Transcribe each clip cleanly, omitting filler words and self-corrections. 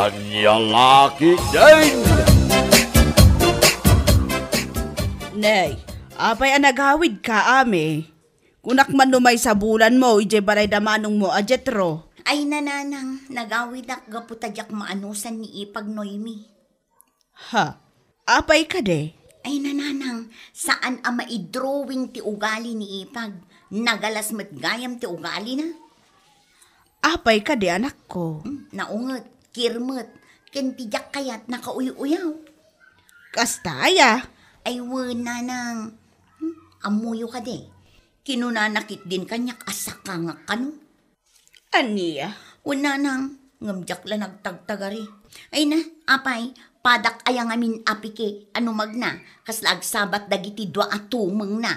Anyang laki din! Nay, apay nagawid ka, ame. Kunak man lumay sa bulan mo, ije balay damanong mo, ajetro. Ay nananang, nagawid ak gaputadyak maanusan ni Ipag Noemi. Ha? Apay ka de? Ay nananang, saan ang maidrawing ti ugali ni Ipag? Nagalas matgayam ti ugali na? Apay ka de, anak ko. Naunget, kirmet, kentijak kayat nakauy-uyaw. Kastaya. Ay nanang, amuyo ka de. Kinunanakit din kanyak asaka nga kano. Aniya? Nanang, ngamjak la nagtagtagari. Ay na, apay, padak ayang amin apike, ano magna, kaslag sabat dagiti dua atumeng na.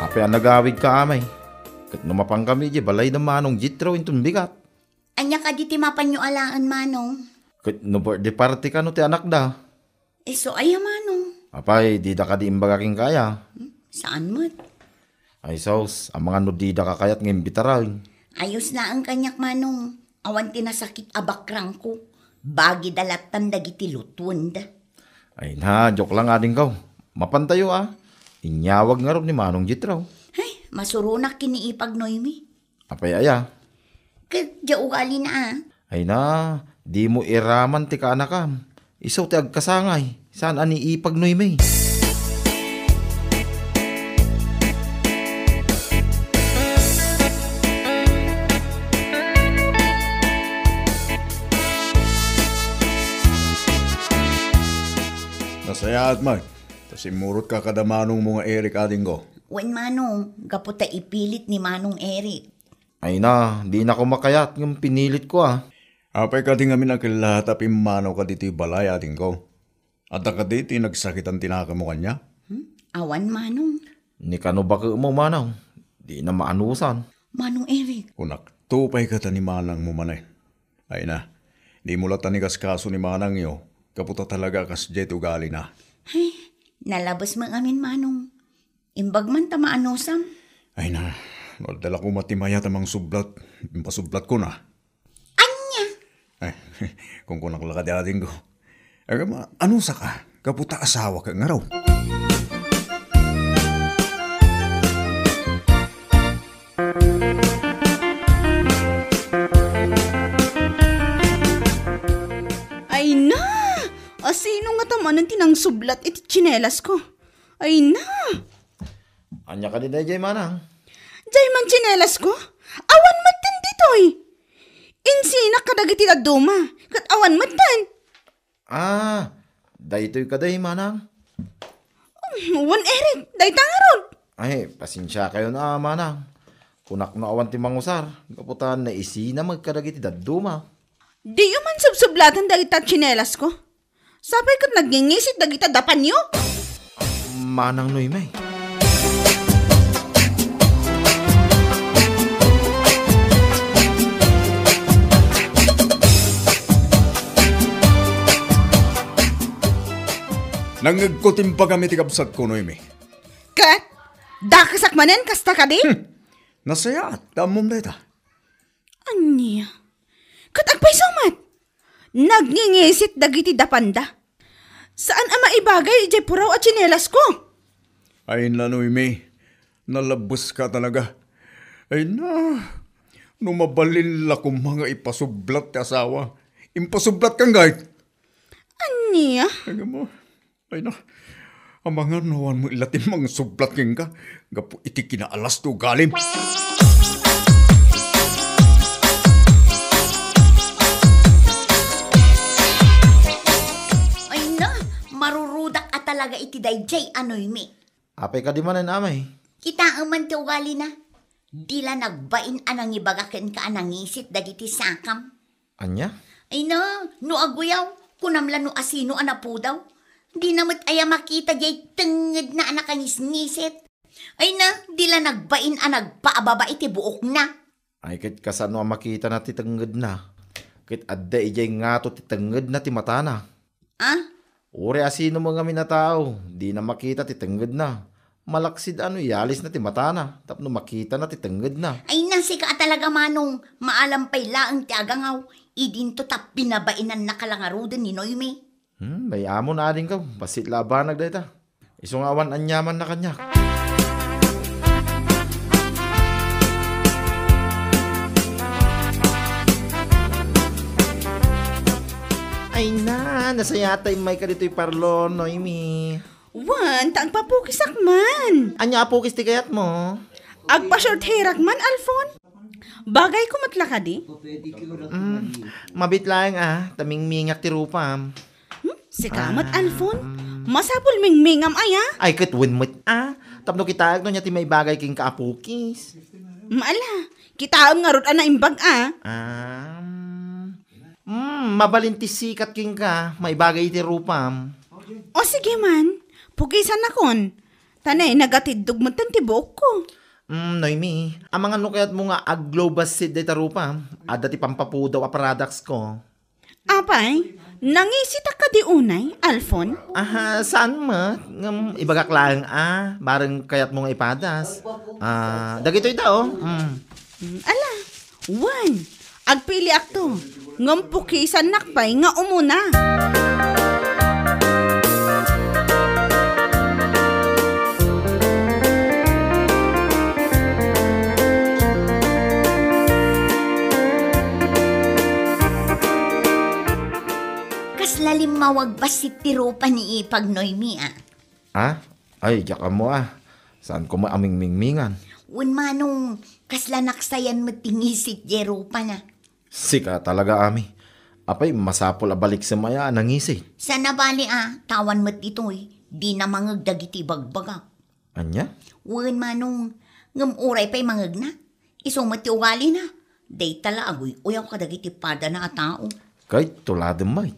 Apay ang nagawid ka amay. Kat numapang kami di balay na manong jitraw intong bigat. Anya ka di timapan nyo alaan manong. Kat no birthday party ka no ti anak da. So ay manong. Apay, di da ka di imbagaking kaya. Saan mo't? Ay saus, ang mga no di da kakayat ng bitaral. Ayos na ang kanyak manong. Awan tinasakit abakrang ko. Bagi dalatan dagiti lutwanda. Ay na, joke lang ading kaw. Mapantayo Inyawag nga rin ni manong jitraw. Ay, masurunak kiniipag Noemi. Apay aya. Kadya ugali na Ay na, di mo iraman ti ka anakam. Isaw ti agkasangay. Saan ani ipag Noemi? Nasaya at mag. Tas imurot ka kada manong mga Eric ading ko. Wen manong, gaputa ipilit ni Manong Eric. Ay na, di na ko makayat yung pinilit ko Apay ka din amin nakilahat apim manaw ka dito balay ading ko. At ka dito nagsakit ang tinaka mo kanya. Awan manong. Ni kano ba ka mo manaw? Di na maanusan. Manong Eric. Kunak, tupay ka ta ni manang mo manay. Ay na, di mo lata ni kaso ni manang yo. Kaputa talaga kas jet ugali na. Ay, nalabas mo amin manong. Imbag man tamaanosam. Ay na, dala ko matimaya tamang sublat. Pasublat ko na. Anya? Ay, kung kunak lakadading ko. Ay, ano sa ka? Kaputa asawa ka nga raw. Ay na! Sino nga tamanan tinang sublat iti tsinelas ko? Ay na! Anya ka din jay manang. Jay man tsinelas ko? Awan matan ditoy! Insinak ka dagiti daduma, kat awan matan. Daytoy ka day manang. Wan Eric, day tangarod. Ay, pasensya kayo na manang. Kunak na awan ti mangusar. Kaputan na isina magkadagiti daduma. Di yung man subsublatan dagita tsinelas ko. Sabay kat nagngingisit dagita dapan nyo. Manang Noemi. Nangagkutim pa kami ti kapsat ko, Noemi. Kat, dakasak manen kasta ka di? Nasaya at damom deta. Anya? Kat agpay sumat. Nagngingisit dagiti dapanda. Saan ang maibagay ijay puraw at tsinelas ko? Ay na, Noemi. Nalabos ka talaga. Ay na. Numabalin la kong mga ipasublat ti asawa. Impasublat kang guide. Anya? Ay mo. Ay na. Ang mga nawan mo ilatin mga sublat kang ka. Gapo iti kinaalas to galim. Ay na, marurudak at talaga iti dayjay Noemi. Apay ka di manan amay. Kita man ti ugali na. Dila nagbain anang ibagaken ka anangisit dagiti sakam. Anya? Ay na, no aguyaw, kunamla no asino anapu daw. Di namat aya makita jay tenged na anak kanisnisit. Ay na, dila nagbain nagpaababa iti buok na. Ay kit kasano ang makita na ti tenged na. Kit adda ijay nga to ti tenged na ti mata na. Ah? Uri asino mga minatao, di na makita titanggad na. Malaksid yalis na ti mata na, tapno makita na titanggad na. Ay nasi ka talaga manong maalampay laang ti agangaw. Idinto tap pinabainan na kalangarudan ni Noyme. May amo na ading ka, basit labanag dayta. Isong awan anyaman na kanya. Ay na, nasayatay may ka dito'y parlon, Noemi. Wan, taang papukis man. Anya po kisti kayat mo? Agpa-short hair man, Alfon. Bagay ko matlaka di. Mabit lang taming mingak ti rupam. Sikamat, Alfon. Masapul mingmingam aya. Ay katwin mo't tapno kita no niya ti may bagay king kaapukis. Maala, kita ang ngarot na imbag Mabalinti sikat king ka, may bagay ti rupam. O sige man, pugisan na kon. Tanay, nagatidog mo ti buok ko. Noemi, ang mga nukayat mo nga aglobas sid day tarupa, ada ti pampapudaw a products ko. Apay, nangisita ka di unay, Alfon? Saan mo? Ibagak lang bareng kayat mo nga ipadas. Dagito ito Ala, wan, agpili akto. Ngampukisan nakpay nga umuna. Kaslalim mawagbasit ti rupa ni Ipag Noymi Ay, jaka mo Saan ko maaming mingmingan? Un manong kaslanaksayan mo tingisit di rupa na. Sika talaga ami. Apay, masapol balik sa maya nangisi. Sa nabali tawan mo't ito'y di na mangagdagiti bagbaga. Anya? Un manong ngamuray pa'y mangag na. Isong mati ugali na. Day tala agoy uyaw kadagiti pada na tao. Kay tuladem may.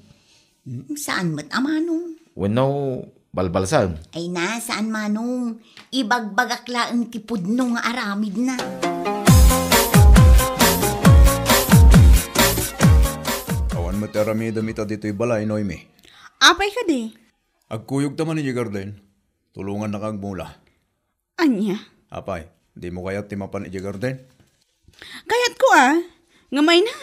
Saan mo't manong? Wano balbalsan. Ay na, saan manong? Ibagbagakla ang tipudno nga aramid na. Awan mataramidam ita dito'y balay, Noemi. Apay ka di. Agkuyog taman ni Garden. Tulungan na kang mula. Anya? Apay, di mo kaya timapan ni Garden? Kayat ko ngamay na.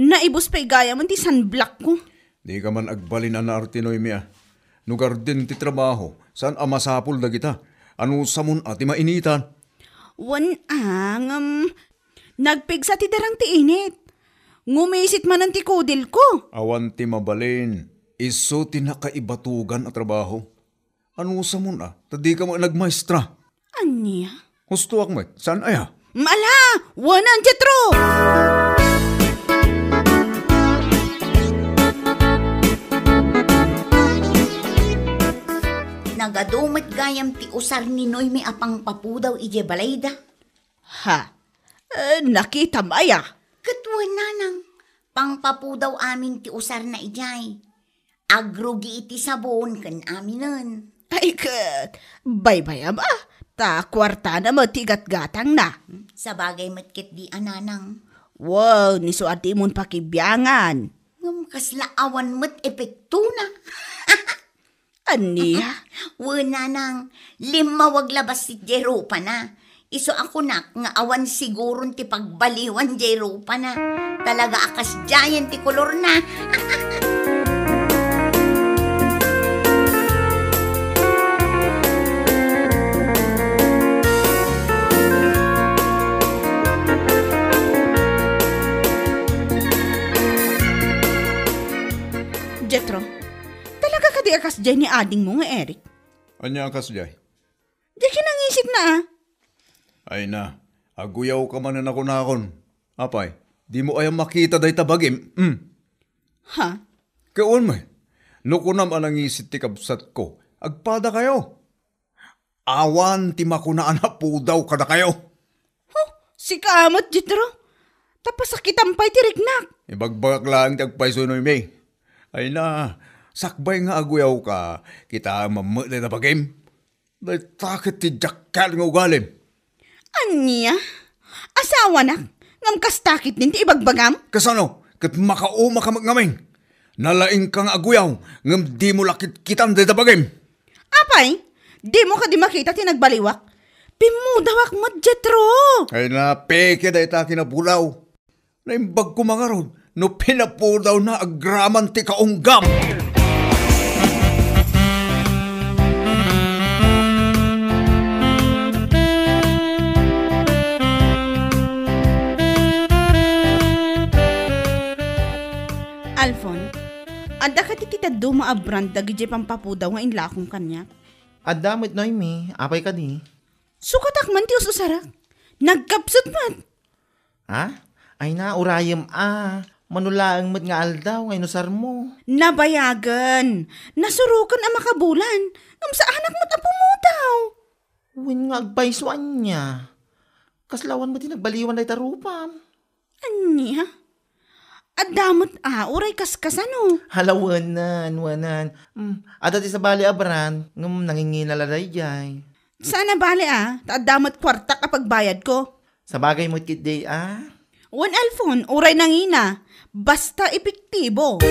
Naibos pa'y gaya man ti sunblock ko. Di ka man agbalin na arte, Noemi No garden ti trabaho, saan amasapul da kita? Ano samon ti mainitan? Wan nagpigsa ti darang ti init. Ngumisit man ang ti kudil ko. Awan ti mabalin, iso ti nakaibatugan at trabaho. Ano samon tadi ka mo nagmaestra. Anya? Husto ak mo, saan aya? Mala! Wanan jetro! Nagadumit gayam ti usar ni Noymi apang papudaw ije balayda. Ha? Nakita maya? Katwan nanang, pangpapudaw amin ti usar na ijay. Agrugi iti sabon kan aminan. Ay kat, baybayam ta kwarta na mo tigat-gatang na. Sa bagay matkit di ananang. Wow, niso ati mon pakibyangan. Ngam kaslaawan mat epekto na. Aniya? Wala nang limawag labas si Jeropa na. Iso ako nak nga awan sigurong ti pagbaliwan Jeropa na. Talaga akas giant ti kolor na. Jetro, talaga ka di akas dyan ni ading mo nga Eric? Anya kas jay? Di kinangisip na Ay na, aguyaw ka man na nakon. Apay, di mo ayang makita day tabagim. Ha? Kaon mo, nukunam anang isit ti kabsat ko. Agpada kayo. Awan ti makunaan na pudaw kada kayo. Si kamot, Jetro. Tapos sakitan pa'y tiriknak. Ibagbagak lang ti agpaiso no may. Ay na, sakbay nga aguyaw ka, kita mamut na tabagim. Day takit ti jakkal nga ugalim. Anya? Asawa na? Ngam kastakit din ti ibagbagam? Kasano, kat makauma ka magngaming. Nalaing kang aguyaw, ngam di mo lakit kitan de tabagim. Apay, di mo ka di makita tinagbaliwak. Pimudawak mo, Jetro. Ay na, peke da ita kinapulaw. Naimbag ko mga ron, no pinapudaw na agraman ti kaunggam. Alfon, ada ka titita duma a brand dagi pampapudaw nga inlakong kanya. Adamit Noemi, apay ka di. Sukatak man ti usarak. Nagkapsot man. Ha? Ay na, urayam manulaang mat nga aldaw, ngay nusar mo. Nabayagan. Nasurukan ang makabulan. Ngam sa anak mo't ang pumudaw. Win nga agpaisuan niya. Kaslawan mo din nagbaliwan na itarupam. Anya? Adamot uray kaskasano. Wanan. Ada ti sa bali abran, ngam nanginginalaray jay. Sana bali taadamot kwarta kapag bayad ko. Sa bagay mo't kit day Wan Alfon, uray nangina. Basta epektibo.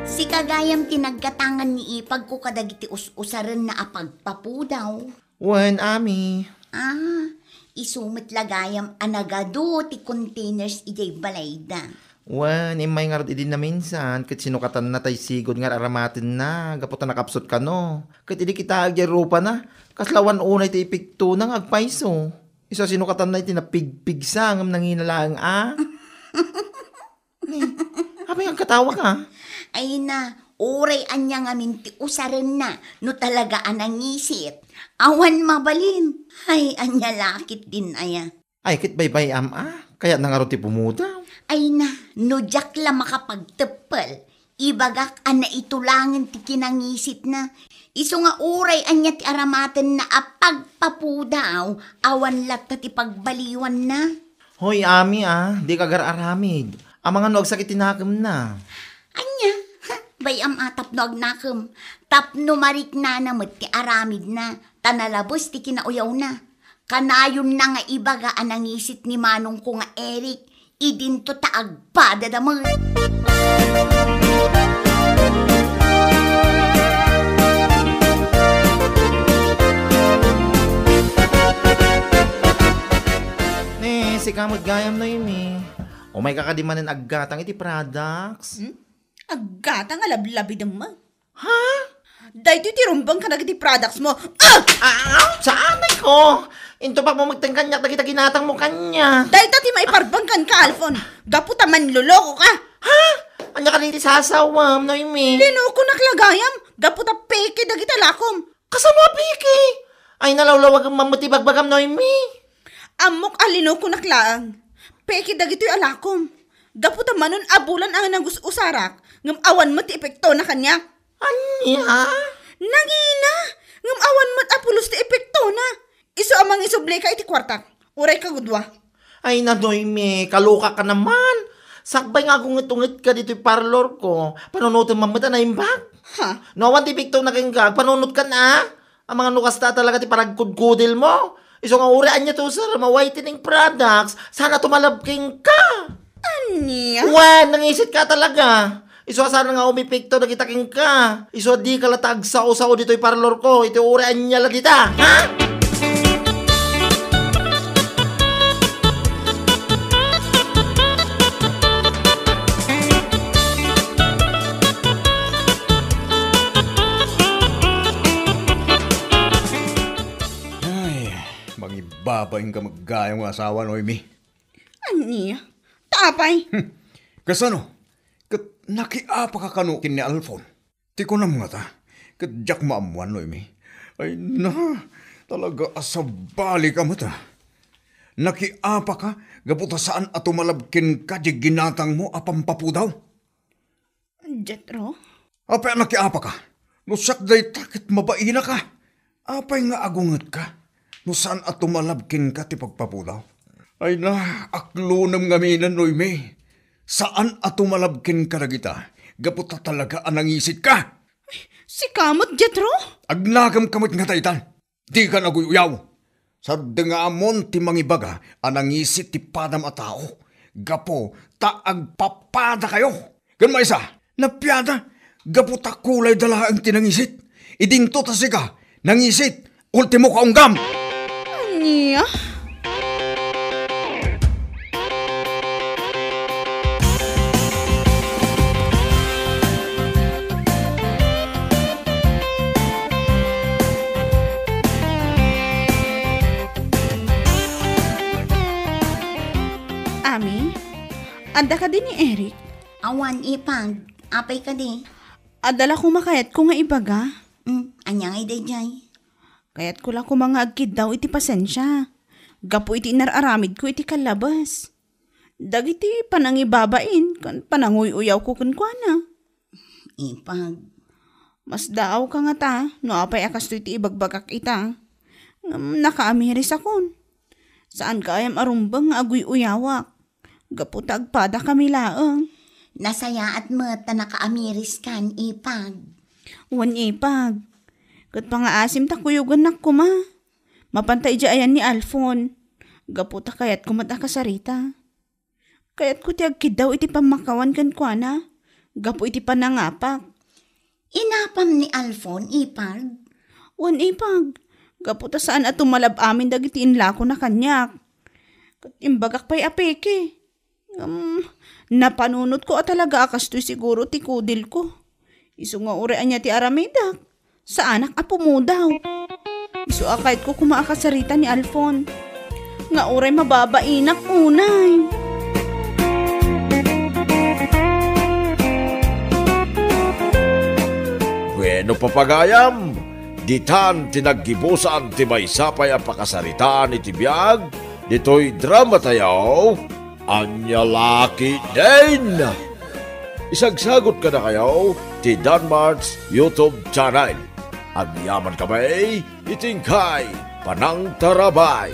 Si kagayam tinagkatangan ni ipag ko kadagiti usaran na apagpapudaw. Wan, ami. Isumit lagayam anagado ti containers ijay balayda. Wan, imay nga rin na minsan, kat sinukatan na tay sigod nga aramatin na, gaputan nakapsot ka no. Kat hindi kita agya rupa na, kaslawan unay ti ipikto nang agpaiso. Isa sinukatan na iti napigpigsa, ngam nanginalang Habang ang katawa ka. Ay na, oray anya nga minti usaran na, no talaga anangisit. Awan mabalin. Ay, anya lakit din aya. Ay, kit baybay kaya nangaro ti pumudaw. Ay na, no jak la makapagtepel. Ibagak ana itulangan ti kinangisit na. Iso nga oray anya ti aramaten na apagpapudaw. Awan lat ti pagbaliwan na. Hoy, ami di ka gar-aramid. Ang mga nuag sakit tinakam na. Anya, bayam tapno agnakem. Tapno marik na namit ti aramid na. Tanalabos ti kinauyaw na. Kanayon na nga ibaga anangisit ni manong ko nga Eric. Idinto taagpada damang. Si kamot gayam na yun may kakadimanin aggatang iti products. Agata nga lablabi naman. Ha? Dahil iti rumbang ka na iti products mo. Saan ay ko? Into pa mo magtangkanyak na kita ginatang mo kanya. Dahil tati maiparbangkan ka, Alfon. Gaputa man luloko ka. Ha? Anya ka rin sasawam, Noemi. Linuko naklagayam. Gaputa peke dagita lakom. Kasama piki. Ay nalawlawag ang mamutibagbagam, Noemi. Amok alinuko naklaang. Peke dagito yung alakom. Gaputa manon abulan ang usarak. Ngam awan mo ti epekto na kanya. Anya? Nangina. Ngam awan mo apulos ti epekto na. Iso amang isuble ka iti kwartak. Uray ka gudwa. Ay na, Noemi. Kaluka ka naman. Sakbay nga gungit-ungit ka dito yung parlor ko. Panunutin mamata na yung bag. Ha? Nawan ti pikto na kang gag. Panunot ka na. Ang mga nukasta talaga ti paragkudkudil mo. Iso nga uraan niya to, sir. Ma-whitening products. Sana tumalabking ka. Anya? Wan, nangisit ka talaga. Iso sana nga umipikto na kita king ka. Iso di ka latag sao-sao dito yung parlor ko. Ito uraan niya lang kita. Ha? Babaing ka maggayang asawa, Noemi. Anya? Tapay. Kasano? Kat nakiapa ka kanukin ni Alfon. Ti ko na mga ta. Kat jak maamuan, Noemi. Ay na, talaga asabali ka mata. Nakiapa ka, gaputa saan ato malabkin ka di ginatang mo apampapu daw. Jetro? Apay nakiapa ka. Nusak day takit mabaina ka. Apay nga agungat ka. No saan at tumalabkin ka ti pagpapulaw? Ay na, aklunam ngaminan, Noemi. Saan at tumalabkin ka na kita? Gaputa talaga anangisit ka. Si kamot, Jetro? Agnagam kamot nga taytan. Di ka naguyaw. Sa dengamon ti mangibaga, anang isit ti padam a tao. Gapo, agpapada kayo. Gan maisa, napyada, gapo ta kulay dala ang tinangisit. Idinto ta siga, nangisit, ultimo kaunggam. Anya? Ami, anda ka din ni Eric. Awan ipag, apay ka di. Adala ko makayat ko nga ibaga. Anya ngay dayjay. Kayat ko lang ko mga agkid daw iti pasensya. Gapo iti nararamid ko iti kalabas. Dagiti panangibabain, kan pananguy-uyaw ko kunkwana. Ipag, Mas daaw ka nga ta, no apay akas to iti ibagbagak ita. Nakaamiris akon. Saan ka ayam arumbang nga aguy-uyawak? Gapo tagpada kami laang. nasaya at mata nakaamiris kan ipag. Wan ipag. Kat pangaasim ta kuyugan na kuma. Mapantay di ayan ni Alfon. Gaputa kayat kumata kasarita. Kayat ko ti agkid daw iti pamakawan kan kwa na. Gapu iti panangapak. Inapam ni Alfon ipag. Wan ipag. Gaputa saan at tumalab amin dagiti inlako na kanyak. Kat imbagak pa'y apeke. Napanunot ko at talaga akas to'y siguro ti kudil ko. Isu nga urean niya ti aramidak. Sa anak apo mo daw. Isu akait ko kumaakasarita ni Alfon. Nga uray mababainak unay. Bueno papagayam, ditan tinaggibusan ti may sapay ang pakasaritaan iti biyag, dito'y drama tayo, anya laki din. Isagsagot ka na kayo ti Danmar's YouTube channel. Agyaman kamay, itingkay, panang tarabay.